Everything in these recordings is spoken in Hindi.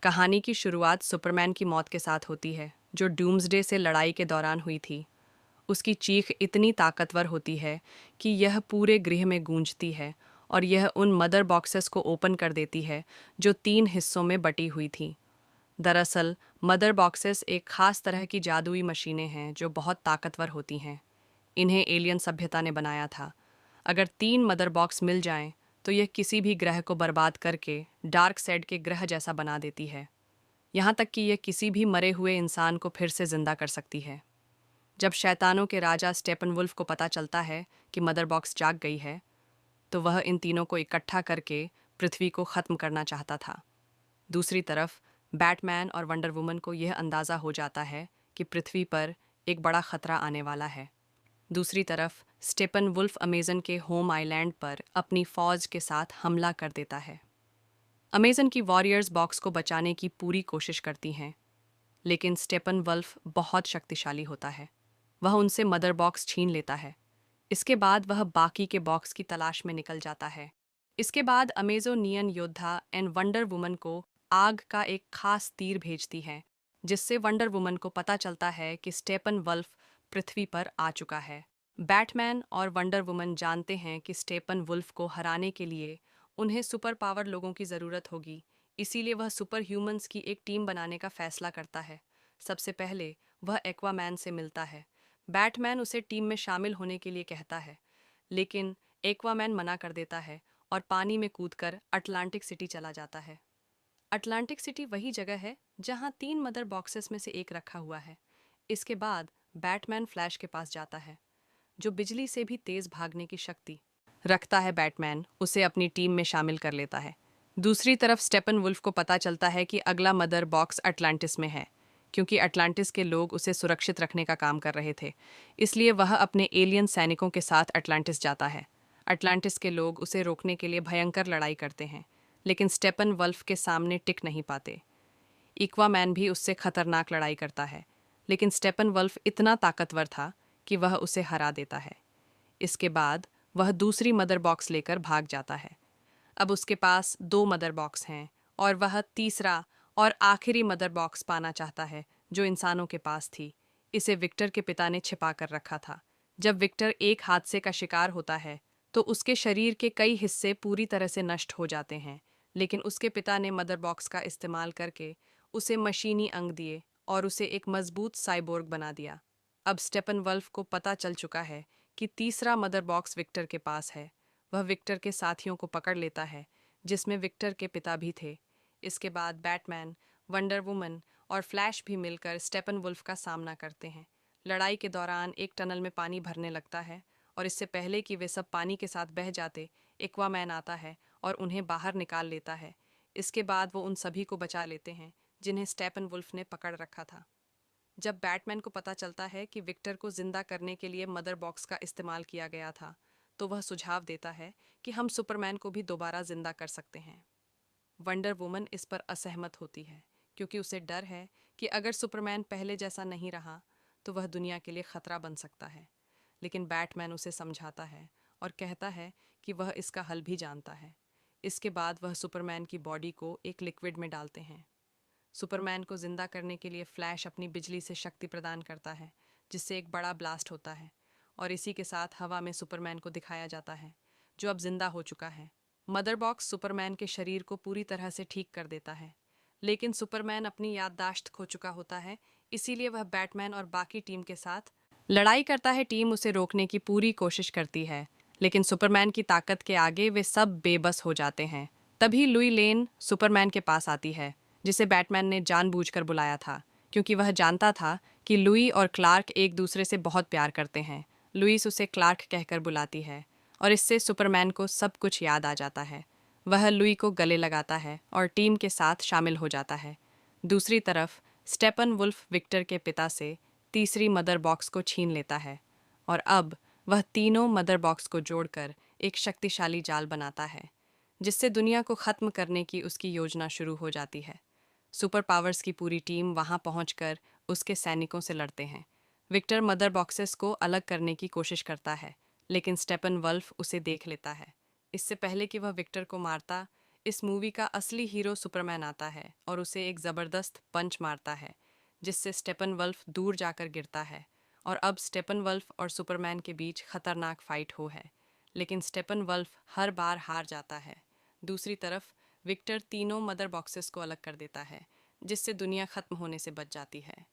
कहानी की शुरुआत सुपरमैन की मौत के साथ होती है, जो डूम्सडे से लड़ाई के दौरान हुई थी। उसकी चीख इतनी ताकतवर होती है कि यह पूरे गृह में गूंजती है और यह उन मदर बॉक्सेस को ओपन कर देती है जो 3 हिस्सों में बटी हुई थी। दरअसल, मदर बॉक्सेस एक खास तरह की जादुई मशीनें हैं जो बहुत ताकतवर होती हैं। इन्हें एलियन सभ्यता ने बनाया था। अगर 3 मदर बॉक्स मिल जाएं, तो यह किसी भी ग्रह को बर्बाद करके डार्क साइड के ग्रह जैसा बना देती है। यहाँ तक कि यह किसी भी मरे हुए इंसान को फिर से जिंदा कर सकती है। जब शैतानों के राजा स्टेपनवुल्फ को पता चलता है कि मदर बॉक्स जाग गई है, तो वह इन तीनों को इकट्ठा करके पृथ्वी को ख़त्म करना चाहता था। दूसरी तरफ बैटमैन और वंडर वुमन को यह अंदाज़ा हो जाता है कि पृथ्वी पर एक बड़ा खतरा आने वाला है। दूसरी तरफ स्टेपन वुल्फ अमेज़न के होम आइलैंड पर अपनी फ़ौज के साथ हमला कर देता है। अमेज़न की वॉरियर्स बॉक्स को बचाने की पूरी कोशिश करती हैं, लेकिन स्टेपन वुल्फ बहुत शक्तिशाली होता है। वह उनसे मदर बॉक्स छीन लेता है। इसके बाद वह बाकी के बॉक्स की तलाश में निकल जाता है। इसके बाद अमेज़ोनियन योद्धा एंड वंडर वुमन को आग का एक खास तीर भेजती है, जिससे वंडर वुमन को पता चलता है कि स्टेपन वुल्फ पृथ्वी पर आ चुका है। बैटमैन और वंडर वुमन जानते हैं कि स्टेपन वुल्फ को हराने के लिए उन्हें सुपर पावर लोगों की ज़रूरत होगी, इसीलिए वह सुपर ह्यूमंस की एक टीम बनाने का फैसला करता है। सबसे पहले वह एक्वामैन से मिलता है। बैटमैन उसे टीम में शामिल होने के लिए कहता है, लेकिन एक्वामैन मना कर देता है और पानी में कूदकर अटलांटिक सिटी चला जाता है। अटलांटिक सिटी वही जगह है जहां 3 मदर बॉक्सेस में से एक रखा हुआ है। इसके बाद बैटमैन फ्लैश के पास जाता है, जो बिजली से भी तेज भागने की शक्ति रखता है। बैटमैन उसे अपनी टीम में शामिल कर लेता है। दूसरी तरफ स्टेपन वुल्फ को पता चलता है कि अगला मदर बॉक्स अटलांटिस में है, क्योंकि अटलांटिस के लोग उसे सुरक्षित रखने का काम कर रहे थे। इसलिए वह अपने एलियन सैनिकों के साथ अटलांटिस जाता है। अटलांटिस के लोग उसे रोकने के लिए भयंकर लड़ाई करते हैं, लेकिन स्टेपन वुल्फ के सामने टिक नहीं पाते। इक्वामैन भी उससे खतरनाक लड़ाई करता है, लेकिन स्टेपन वुल्फ इतना ताकतवर था कि वह उसे हरा देता है। इसके बाद वह दूसरी मदर बॉक्स लेकर भाग जाता है। अब उसके पास 2 मदर बॉक्स हैं और वह तीसरा और आखिरी मदर बॉक्स पाना चाहता है, जो इंसानों के पास थी। इसे विक्टर के पिता ने छिपा कर रखा था। जब विक्टर एक हादसे का शिकार होता है, तो उसके शरीर के कई हिस्से पूरी तरह से नष्ट हो जाते हैं, लेकिन उसके पिता ने मदर बॉक्स का इस्तेमाल करके उसे मशीनी अंग दिए और उसे एक मजबूत साइबोर्ग बना दिया। अब स्टेपन वुल्फ को पता चल चुका है कि तीसरा मदर बॉक्स विक्टर के पास है। वह विक्टर के साथियों को पकड़ लेता है, जिसमें विक्टर के पिता भी थे। इसके बाद बैटमैन, वंडर वुमन और फ्लैश भी मिलकर स्टेपन वुल्फ का सामना करते हैं। लड़ाई के दौरान एक टनल में पानी भरने लगता है और इससे पहले कि वे सब पानी के साथ बह जाते, एक्वामैन आता है और उन्हें बाहर निकाल लेता है। इसके बाद वो उन सभी को बचा लेते हैं जिन्हें स्टेपन वुल्फ ने पकड़ रखा था। जब बैटमैन को पता चलता है कि विक्टर को जिंदा करने के लिए मदर बॉक्स का इस्तेमाल किया गया था, तो वह सुझाव देता है कि हम सुपरमैन को भी दोबारा जिंदा कर सकते हैं। वंडर वुमन इस पर असहमत होती है, क्योंकि उसे डर है कि अगर सुपरमैन पहले जैसा नहीं रहा, तो वह दुनिया के लिए खतरा बन सकता है। लेकिन बैटमैन उसे समझाता है और कहता है कि वह इसका हल भी जानता है। इसके बाद वह सुपरमैन की बॉडी को एक लिक्विड में डालते हैं। सुपरमैन को जिंदा करने के लिए फ्लैश अपनी बिजली से शक्ति प्रदान करता है, जिससे एक बड़ा ब्लास्ट होता है और इसी के साथ हवा में सुपरमैन को दिखाया जाता है, जो अब जिंदा हो चुका है। मदर बॉक्स सुपरमैन के शरीर को पूरी तरह से ठीक कर देता है, लेकिन सुपरमैन अपनी याददाश्त खो चुका होता है, इसीलिए वह बैटमैन और बाकी टीम के साथ लड़ाई करता है। टीम उसे रोकने की पूरी कोशिश करती है, लेकिन सुपरमैन की ताकत के आगे वे सब बेबस हो जाते हैं। तभी लुई लेन सुपरमैन के पास आती है, जिसे बैटमैन ने जानबूझकर बुलाया था, क्योंकि वह जानता था कि लुई और क्लार्क एक दूसरे से बहुत प्यार करते हैं। लुईस उसे क्लार्क कहकर बुलाती है और इससे सुपरमैन को सब कुछ याद आ जाता है। वह लुई को गले लगाता है और टीम के साथ शामिल हो जाता है। दूसरी तरफ स्टेपन वुल्फ विक्टर के पिता से तीसरी मदर बॉक्स को छीन लेता है और अब वह तीनों मदर बॉक्स को जोड़कर एक शक्तिशाली जाल बनाता है, जिससे दुनिया को ख़त्म करने की उसकी योजना शुरू हो जाती है। सुपर पावर्स की पूरी टीम वहां पहुंचकर उसके सैनिकों से लड़ते हैं। विक्टर मदर बॉक्सेस को अलग करने की कोशिश करता है, लेकिन स्टेपन वुल्फ उसे देख लेता है। इससे पहले कि वह विक्टर को मारता, इस मूवी का असली हीरो सुपरमैन आता है और उसे एक ज़बरदस्त पंच मारता है, जिससे स्टेपनवुल्फ दूर जाकर गिरता है। और अब स्टेपनवुल्फ और सुपरमैन के बीच खतरनाक फाइट है, लेकिन स्टेपनवुल्फ हर बार हार जाता है। दूसरी तरफ विक्टर तीनों मदर बॉक्सेस को अलग कर देता है, जिससे दुनिया खत्म होने से बच जाती है।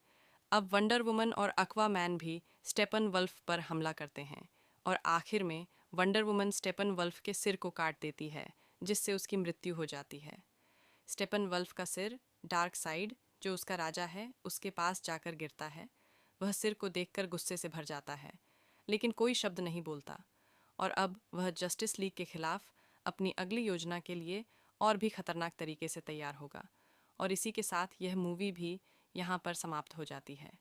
अब वंडर वुमन और एक्वामैन भी स्टेपनवुल्फ पर हमला करते हैं और आखिर में वंडर वुमन स्टेपनवुल्फ के सिर को काट देती है, जिससे उसकी मृत्यु हो जाती है। स्टेपनवुल्फ का सिर डार्क साइड, जो उसका राजा है, उसके पास जाकर गिरता है। वह सिर को देखकर गुस्से से भर जाता है, लेकिन कोई शब्द नहीं बोलता। और अब वह जस्टिस लीग के खिलाफ अपनी अगली योजना के लिए और भी खतरनाक तरीके से तैयार होगा। और इसी के साथ यह मूवी भी यहाँ पर समाप्त हो जाती है।